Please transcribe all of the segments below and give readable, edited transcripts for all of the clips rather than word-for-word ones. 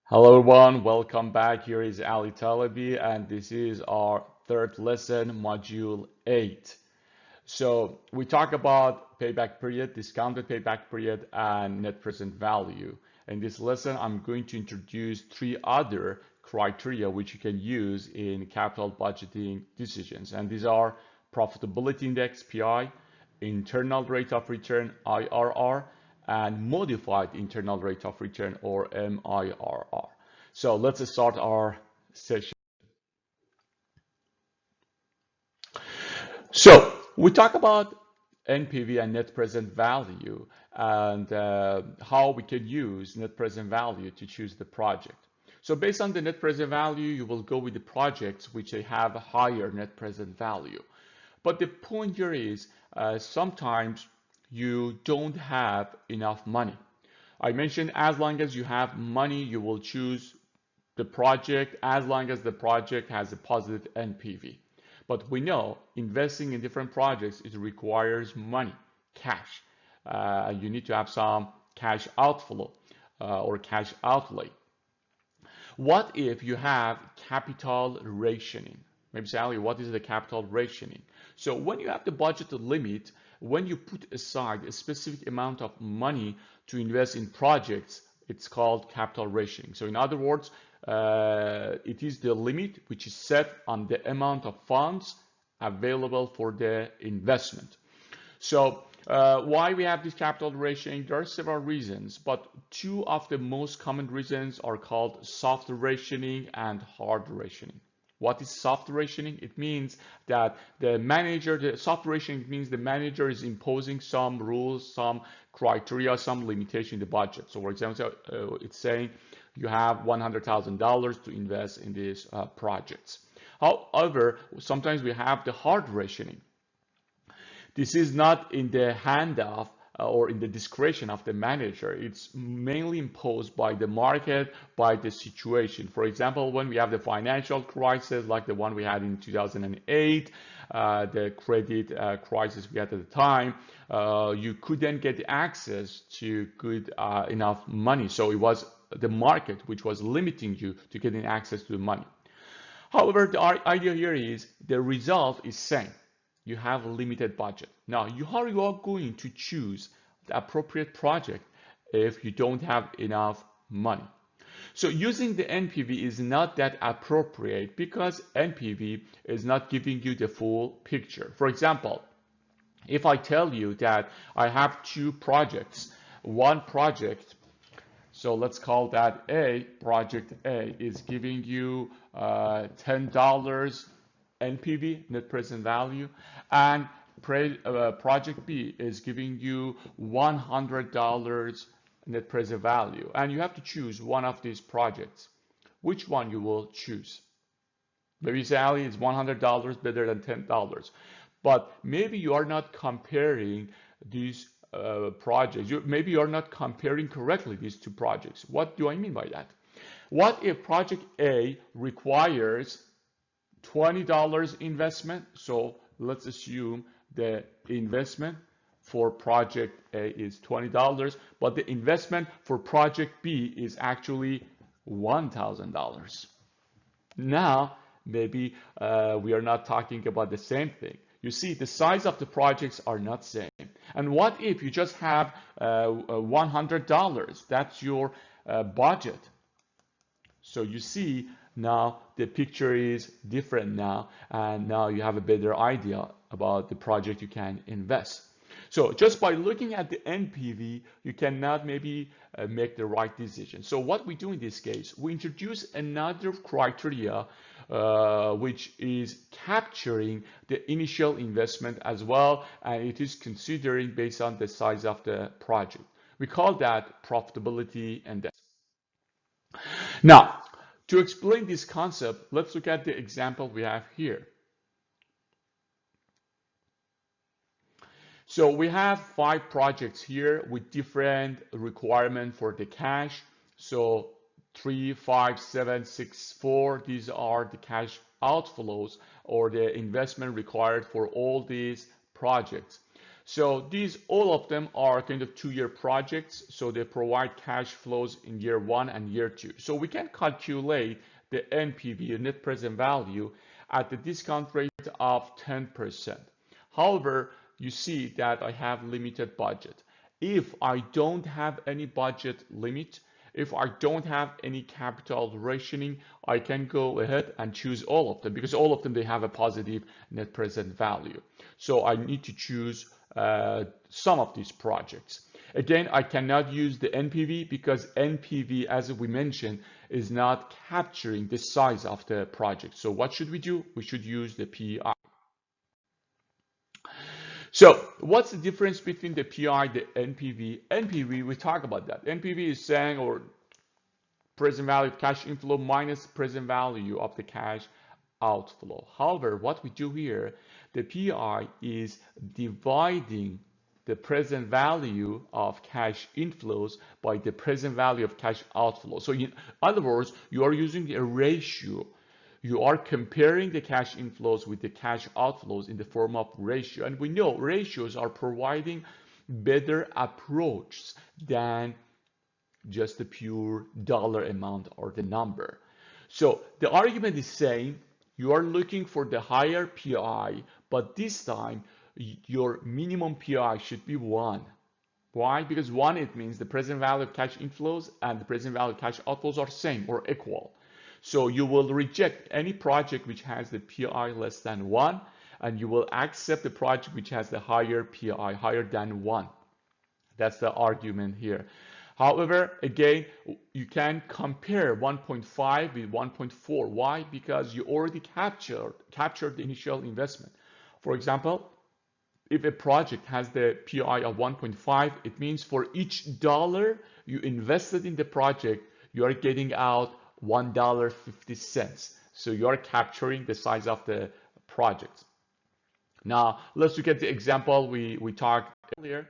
Hello everyone, welcome back. Here is Ali Talabi, and this is our third lesson, module 8. So we talk about payback period, discounted payback period, and net present value. In this lesson, I'm going to introduce three other criteria which you can use in capital budgeting decisions. And these are profitability index, PI, internal rate of return, IRR, and modified internal rate of return, or MIRR. So let's start our session. So we talk about NPV and net present value and how we can use net present value to choose the project. So based on the net present value, you will go with the projects which have a higher net present value. But the point here is sometimes you don't have enough money. I mentioned as long as you have money, you will choose the project as long as the project has a positive NPV. But we know investing in different projects, it requires money, cash. You need to have some cash outflow or cash outlay. What if you have capital rationing? Maybe Sally, what is the capital rationing? So when you have the budget limit, when you put aside a specific amount of money to invest in projects, it's called capital rationing. So in other words, it is the limit which is set on the amount of funds available for the investment. So why we have this capital rationing? There are several reasons, but two of the most common reasons are called soft rationing and hard rationing. What is soft rationing? It means that the soft rationing means the manager is imposing some rules, some criteria, some limitation in the budget. So for example, it's saying you have $100,000 to invest in these projects. However, sometimes we have the hard rationing. This is not in the hand of or in the discretion of the manager. It's mainly imposed by the market, by the situation. For example, when we have the financial crisis like the one we had in 2008, the credit crisis we had at the time, you couldn't get access to good enough money. So it was the market which was limiting you to getting access to the money. However, the idea here is the result is same. You have a limited budget. Now, how you are going to choose the appropriate project if you don't have enough money? So using the NPV is not that appropriate because NPV is not giving you the full picture. For example, if I tell you that I have two projects, one project, so let's call that A, project A is giving you $10 NPV, net present value, and project B is giving you $100 net present value, and you have to choose one of these projects. Which one you will choose? Maybe you say, Ali, it's $100 better than $10, but maybe you are not comparing these projects. Maybe you are not comparing correctly these two projects. What do I mean by that? What if project A requires $20 investment? So let's assume the investment for project A is $20, but the investment for project B is actually $1,000. Now, maybe we are not talking about the same thing. You see, the size of the projects are not same. And what if you just have $100? That's your budget. So you see, now the picture is different now, and now you have a better idea about the project you can invest. So just by looking at the NPV, you cannot maybe make the right decision. So what we do in this case, we introduce another criteria which is capturing the initial investment as well, and it is considering based on the size of the project. We call that profitability index. Now, to explain this concept, let's look at the example we have here. So we have 5 projects here with different requirements for the cash. So 3, 5, 7, 6, 4, these are the cash outflows or the investment required for all these projects. So these, all of them are kind of 2-year projects. So they provide cash flows in year 1 and year 2. So we can calculate the NPV, net present value, at the discount rate of 10%. However, you see that I have limited budget. If I don't have any budget limit, if I don't have any capital rationing, I can go ahead and choose all of them, because all of them, they have a positive net present value. So I need to choose some of these projects. Again, I cannot use the NPV because NPV, as we mentioned, is not capturing the size of the project. So what should we do? We should use the PI. So what's the difference between the PI, the NPV? NPV, we talk about that. NPV is saying, or present value of cash inflow minus present value of the cash outflow. However, what we do here, the PI is dividing the present value of cash inflows by the present value of cash outflow. So in other words, you are using a ratio. You are comparing the cash inflows with the cash outflows in the form of ratio. And we know ratios are providing better approach than just the pure dollar amount or the number. So the argument is saying you are looking for the higher PI, but this time your minimum PI should be 1. Why? Because 1, it means the present value of cash inflows and the present value of cash outflows are same or equal. So you will reject any project which has the PI less than 1, and you will accept the project which has the higher PI, higher than 1. That's the argument here. However, again, you can compare 1.5 with 1.4. Why? Because you already captured the initial investment. For example, if a project has the PI of 1.5, it means for each dollar you invested in the project, you are getting out $1.50. So you are capturing the size of the project. Now, let's look at the example we talked earlier.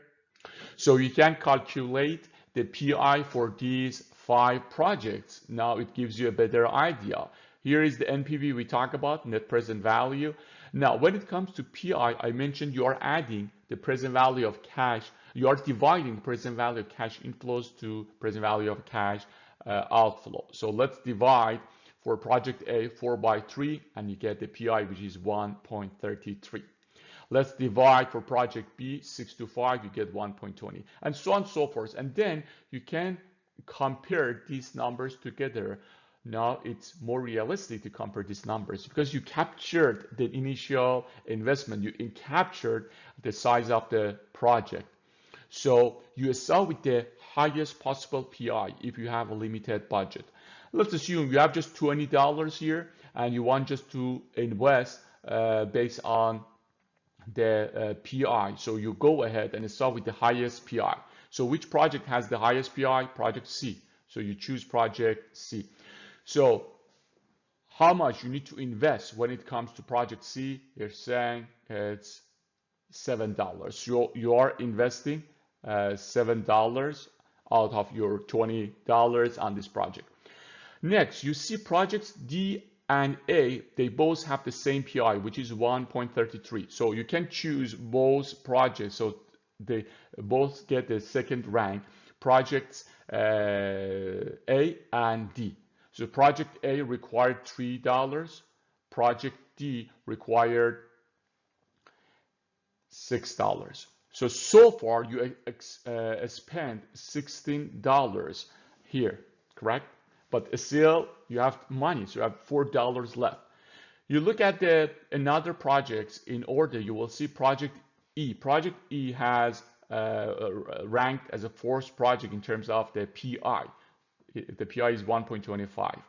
So you can calculate the PI for these 5 projects. Now it gives you a better idea. Here is the NPV we talk about, net present value. Now, when it comes to PI, I mentioned you are adding the present value of cash. You are dividing the present value of cash inflows to present value of cash outflow. So let's divide for project A 4 by 3, and you get the PI, which is 1.33. Let's divide for project B 6 to 5, you get 1.20, and so on and so forth. And then you can compare these numbers together. Now it's more realistic to compare these numbers because you captured the initial investment, you captured the size of the project. So you start with the highest possible PI if you have a limited budget. Let's assume you have just $20 here and you want just to invest based on the PI. So you go ahead and start with the highest PI. So which project has the highest PI? Project C. So you choose project C. So how much you need to invest when it comes to project C? You're saying it's $7. So you are investing $7 out of your $20 on this project. Next, you see projects D and A, they both have the same PI, which is 1.33. So you can choose both projects. So they both get the second rank, projects A and D. So project A required $3, project D required $6. So far you spent $16 here, correct? But still you have money, so you have $4 left. You look at another projects in order, you will see project E. Project E has ranked as a 4th project in terms of the PI. The PI is 1.25.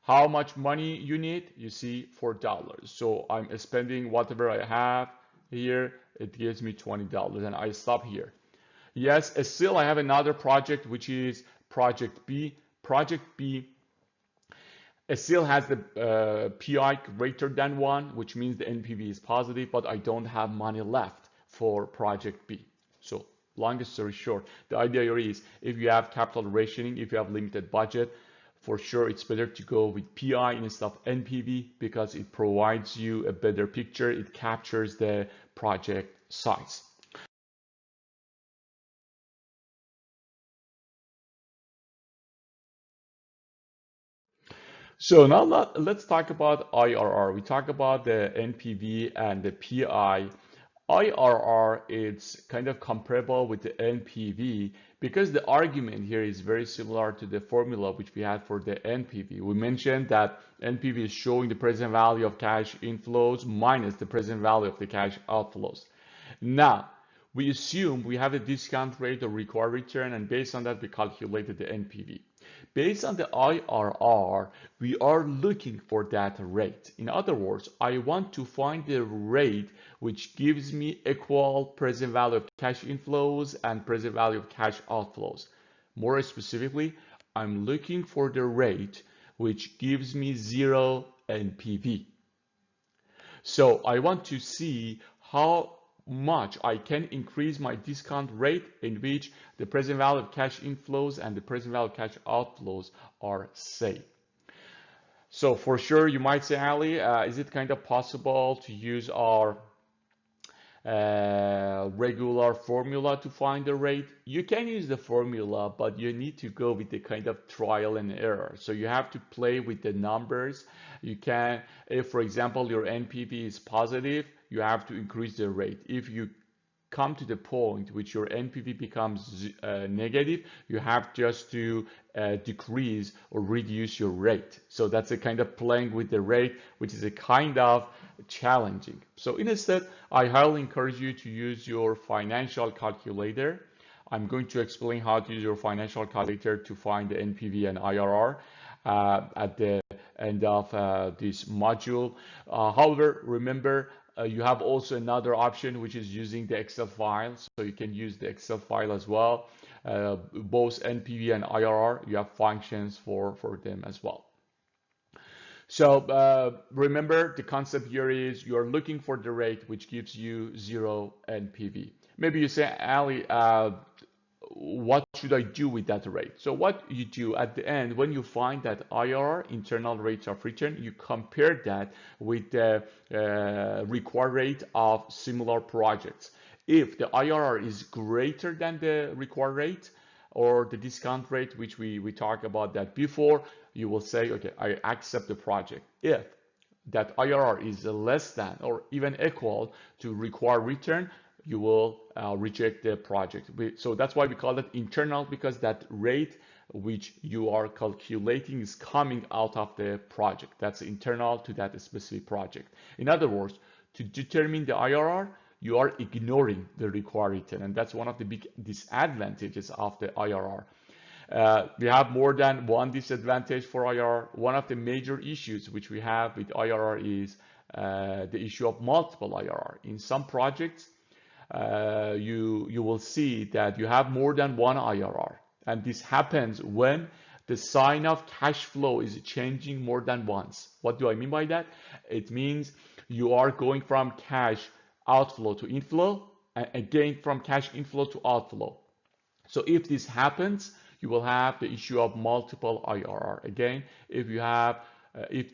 How much money you need? You see $4. So I'm spending whatever I have here. It gives me $20 and I stop here. Yes, still I have another project which is project B. Project B still has the PI greater than 1, which means the NPV is positive, but I don't have money left for project B. So longest story short, the idea here is if you have capital rationing, if you have limited budget, for sure it's better to go with PI instead of NPV because it provides you a better picture. It captures the project size. So now let's talk about IRR. We talk about the NPV and the PI. IRR is kind of comparable with the NPV because the argument here is very similar to the formula which we had for the NPV. We mentioned that NPV is showing the present value of cash inflows minus the present value of the cash outflows. Now, we assume we have a discount rate or required return, and based on that, we calculated the NPV. Based on the IRR, we are looking for that rate. In other words, I want to find the rate which gives me equal present value of cash inflows and present value of cash outflows. More specifically, I'm looking for the rate which gives me zero NPV. So I want to see how much I can increase my discount rate in which the present value of cash inflows and the present value of cash outflows are same. So for sure, you might say, Ali, is it kind of possible to use our regular formula to find the rate? You can use the formula, but you need to go with the kind of trial and error. So you have to play with the numbers. You can, if for example your NPV is positive, you have to increase the rate. If you come to the point which your NPV becomes negative, you have just to decrease or reduce your rate. So that's a kind of playing with the rate, which is a kind of challenging. So instead, I highly encourage you to use your financial calculator. I'm going to explain how to use your financial calculator to find the NPV and IRR at the end of this module. However, remember, you have also another option, which is using the Excel file. So you can use the Excel file as well. Both NPV and IRR, you have functions for them as well. So remember, the concept here is you're looking for the rate which gives you zero NPV. Maybe you say, Ali, what should I do with that rate? So what you do at the end, when you find that IRR, internal rates of return, you compare that with the required rate of similar projects. If the IRR is greater than the required rate or the discount rate, which we talked about that before, you will say, okay, I accept the project. If that IRR is less than or even equal to required return, you will reject the project. So that's why we call it internal, because that rate which you are calculating is coming out of the project. That's internal to that specific project. In other words, to determine the IRR, you are ignoring the required return, and that's one of the big disadvantages of the IRR. We have more than one disadvantage for IRR. One of the major issues which we have with IRR is the issue of multiple IRR. In some projects, you will see that you have more than one IRR, and this happens when the sign of cash flow is changing more than once. What do I mean by that? It means you are going from cash outflow to inflow, and again from cash inflow to outflow. So if this happens, you will have the issue of multiple IRR. Again, if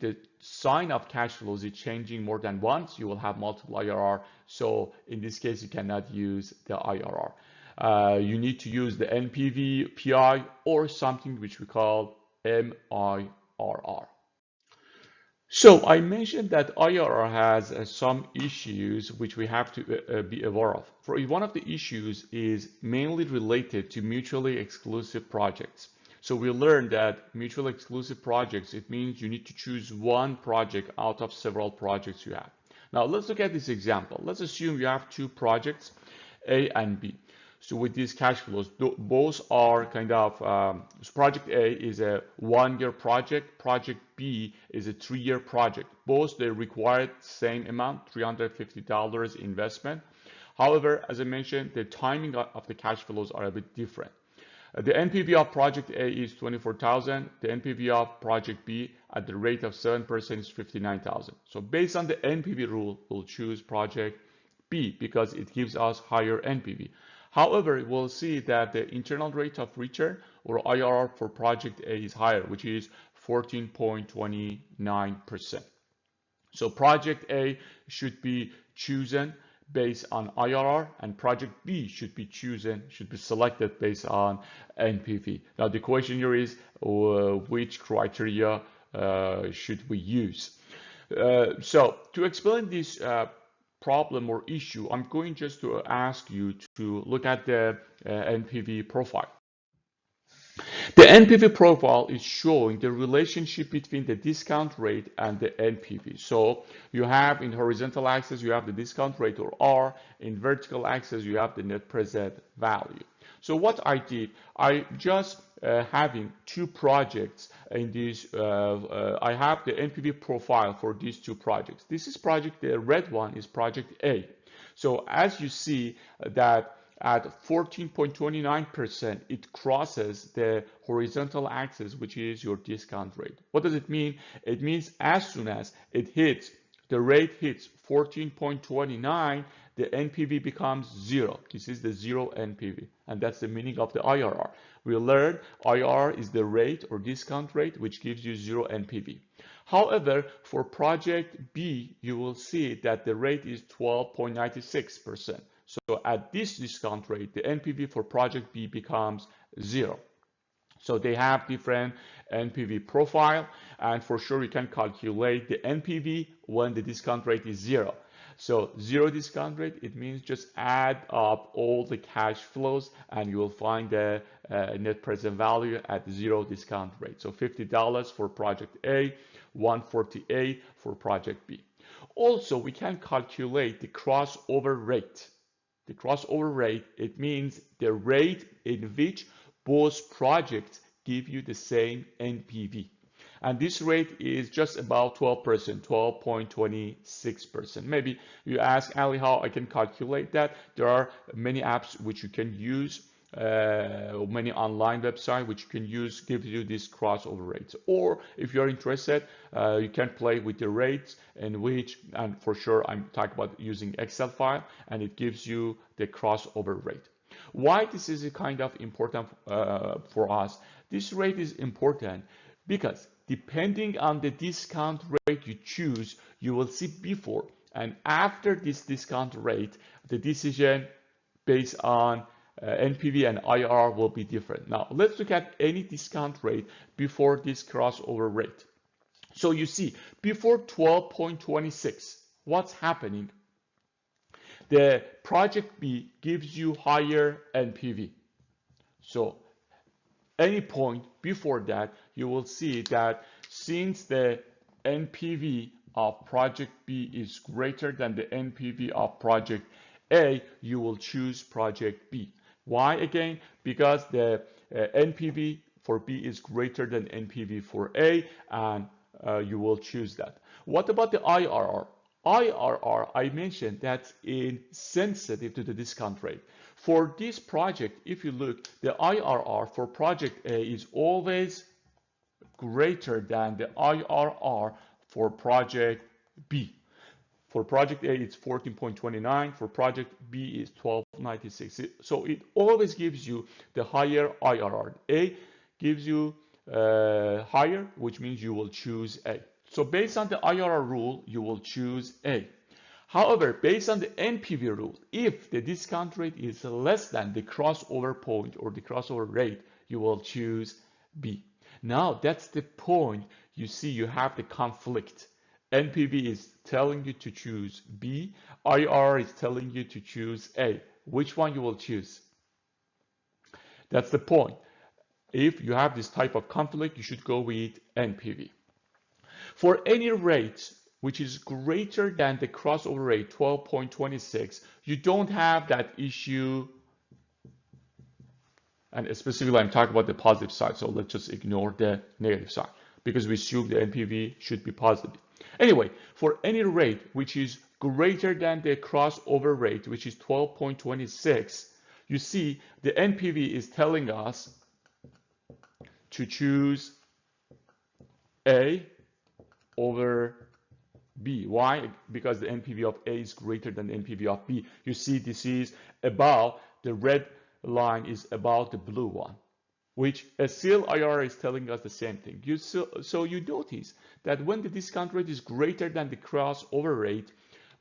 the sign of cash flows is changing more than once, you will have multiple IRR. So in this case, you cannot use the IRR. You need to use the NPV, PI, or something which we call MIRR. So I mentioned that IRR has some issues which we have to be aware of. One of the issues is mainly related to mutually exclusive projects. So we learned that mutually exclusive projects, it means you need to choose one project out of several projects you have. Now let's look at this example. Let's assume you have two projects, A and B. So with these cash flows, both are kind of, so project A is a 1-year project, project B is a 3-year project. Both they require same amount, $350 investment. However, as I mentioned, the timing of the cash flows are a bit different. The NPV of project A is 24,000. The NPV of project B at the rate of 7% is 59,000. So based on the NPV rule, we'll choose project B because it gives us higher NPV. However, we'll see that the internal rate of return or IRR for project A is higher, which is 14.29%. So project A should be chosen based on IRR, and project B should be selected based on NPV. Now the question here is which criteria should we use? So to explain this problem or issue, I'm going just to ask you to look at the NPV profile. The NPV profile is showing the relationship between the discount rate and the NPV. So you have in horizontal axis, you have the discount rate or R. In vertical axis, you have the net present value. So what I did, I just having two projects in this, I have the NPV profile for these two projects. This is project, the red one is project A. So as you see that at 14.29%, it crosses the horizontal axis, which is your discount rate. What does it mean? It means as soon as it hits, the rate hits 14.29, the NPV becomes 0. This is the 0 NPV, and that's the meaning of the IRR. We learned IRR is the rate or discount rate, which gives you 0 NPV. However, for project B, you will see that the rate is 12.96%. So at this discount rate, the NPV for project B becomes 0. So they have different NPV profile, and for sure you can calculate the NPV when the discount rate is 0. So 0 discount rate, it means just add up all the cash flows and you will find the net present value at 0 discount rate. So $50 for project A, $148 for project B. Also, we can calculate the crossover rate. The crossover rate, it means the rate in which both projects give you the same NPV. And this rate is just about 12%, 12.26%. Maybe you ask, Ali, how I can calculate that? There are many apps which you can use, many online websites which you can use, give you this crossover rates. Or if you're interested, you can play with the rates in which, and for sure I'm talking about using Excel file, and it gives you the crossover rate. Why this is a kind of important for us? This rate is important because depending on the discount rate you choose, you will see before and after this discount rate, the decision based on NPV and IRR will be different. Now, let's look at any discount rate before this crossover rate. So you see, before 12.26, what's happening? The project B gives you higher NPV. So any point before that, you will see that since the NPV of project B is greater than the NPV of project A, you will choose project B. Why again? Because the NPV for B is greater than NPV for A, and you will choose that. What about the IRR? IRR, I mentioned that's insensitive to the discount rate. For this project, if you look, the IRR for project A is always greater than the IRR for project B. For project A, it's 14.29. For project B, is 12.96. So it always gives you the higher IRR. A gives you higher, which means you will choose A. So based on the IRR rule, you will choose A. However, based on the NPV rule, if the discount rate is less than the crossover point or the crossover rate, you will choose B. Now, that's the point. You see, you have the conflict. NPV is telling you to choose B. IRR is telling you to choose A. Which one you will choose? That's the point. If you have this type of conflict, you should go with NPV. For any rate which is greater than the crossover rate, 12.26, you don't have that issue. And specifically, I'm talking about the positive side, so let's just ignore the negative side because we assume the NPV should be positive. Anyway, for any rate which is greater than the crossover rate, which is 12.26, you see the NPV is telling us to choose A over B. Why? Because the NPV of A is greater than the NPV of B. You see this is about, the red line is about the blue one, which still IRR is telling us the same thing. So you notice that when the discount rate is greater than the crossover rate,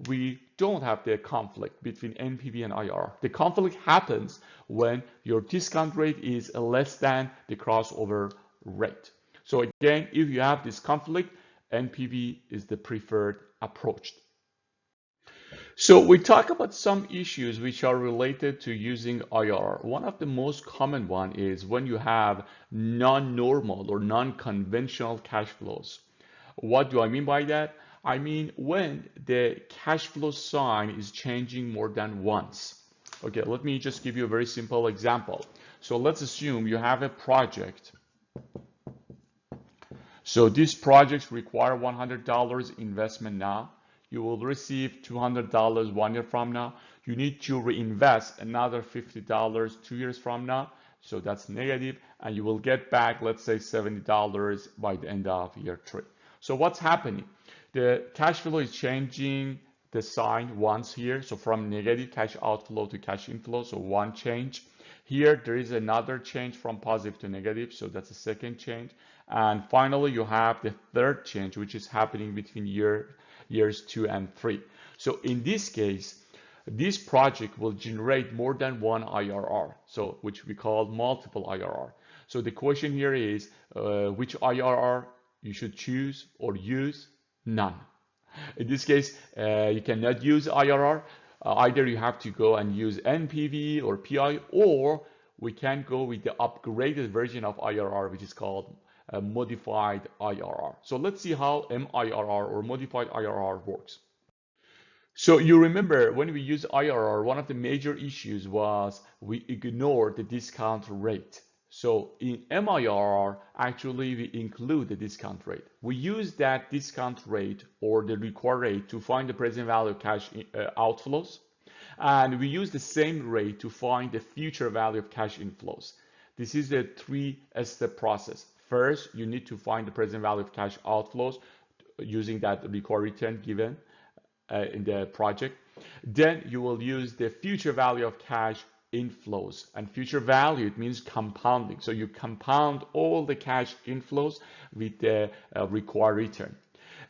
we don't have the conflict between NPV and IRR. The conflict happens when your discount rate is less than the crossover rate. So again, if you have this conflict, NPV is the preferred approach. So we talk about some issues which are related to using IRR. One of the most common one is when you have non-normal or non-conventional cash flows. What do I mean by that? I mean when the cash flow sign is changing more than once. Okay, let me just give you a very simple example. So let's assume you have a project. So these projects require $100 investment now. You will receive $200 1 year from now. You need to reinvest another $50 2 years from now. So that's negative, and you will get back, let's say, $70 by the end of year 3. So what's happening? The cash flow is changing the sign once here. So from negative cash outflow to cash inflow, so one change. Here, there is another change from positive to negative, so that's the second change. And finally, you have the third change, which is happening between years 2 and 3. So in this case, this project will generate more than one IRR, so which we call multiple IRR. So the question here is which IRR you should choose or use? None. In this case, you cannot use IRR. Either you have to go and use NPV or PI, or we can go with the upgraded version of IRR, which is called modified IRR. So let's see how MIRR or modified IRR works. So you remember when we use IRR, one of the major issues was we ignored the discount rate. So in MIRR, actually we include the discount rate. We use that discount rate or the required rate to find the present value of cash outflows. And we use the same rate to find the future value of cash inflows. This is a 3-step process. First, you need to find the present value of cash outflows using that required return given in the project. Then you will use the future value of cash inflows, and future value, it means compounding. So you compound all the cash inflows with the required return.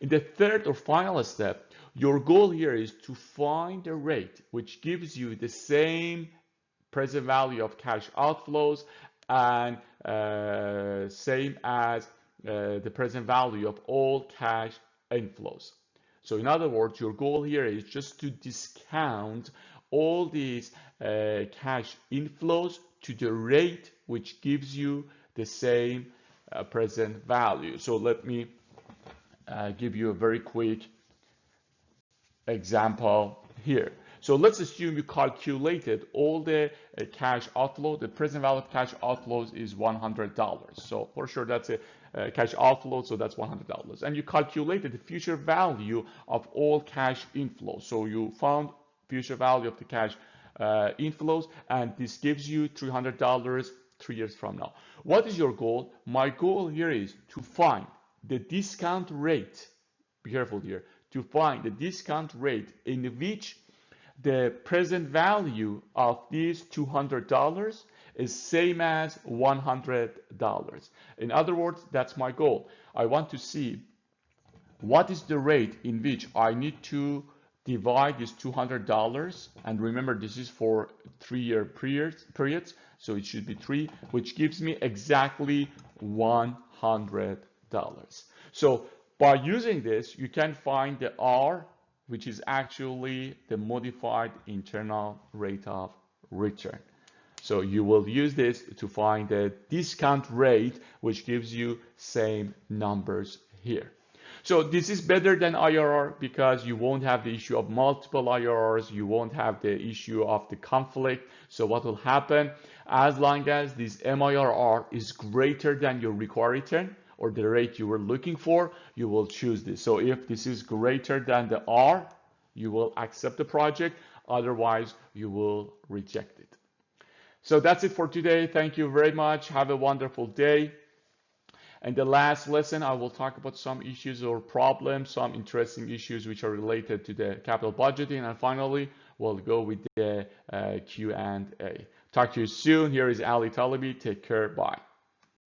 In the third or final step, your goal here is to find a rate which gives you the same present value of cash outflows and same as the present value of all cash inflows. So in other words, your goal here is just to discount all these cash inflows to the rate which gives you the same present value. So let me give you a very quick example here. So let's assume you calculated all the cash outflow. The present value of cash outflows is $100. So for sure that's a cash outflow, so that's $100. And you calculated the future value of all cash inflows. So you found future value of the cash inflows, and this gives you $300 3 years from now. What is your goal? My goal here is to find the discount rate. Be careful here. To find the discount rate in which the present value of these $200 is same as $100. In other words, that's my goal. I want to see what is the rate in which I need to divide this $200, and remember this is for 3-year periods, so it should be 3, which gives me exactly $100. So by using this, you can find the R, which is actually the modified internal rate of return. So you will use this to find the discount rate, which gives you same numbers here. So this is better than IRR because you won't have the issue of multiple IRRs, you won't have the issue of the conflict. So what will happen, as long as this MIRR is greater than your required return or the rate you were looking for, you will choose this. So if this is greater than the R, you will accept the project, otherwise you will reject it. So that's it for today. Thank you very much. Have a wonderful day. And the last lesson, I will talk about some issues or problems, some interesting issues which are related to the capital budgeting. And finally, we'll go with the Q&A. Talk to you soon. Here is Ali Talibi. Take care. Bye.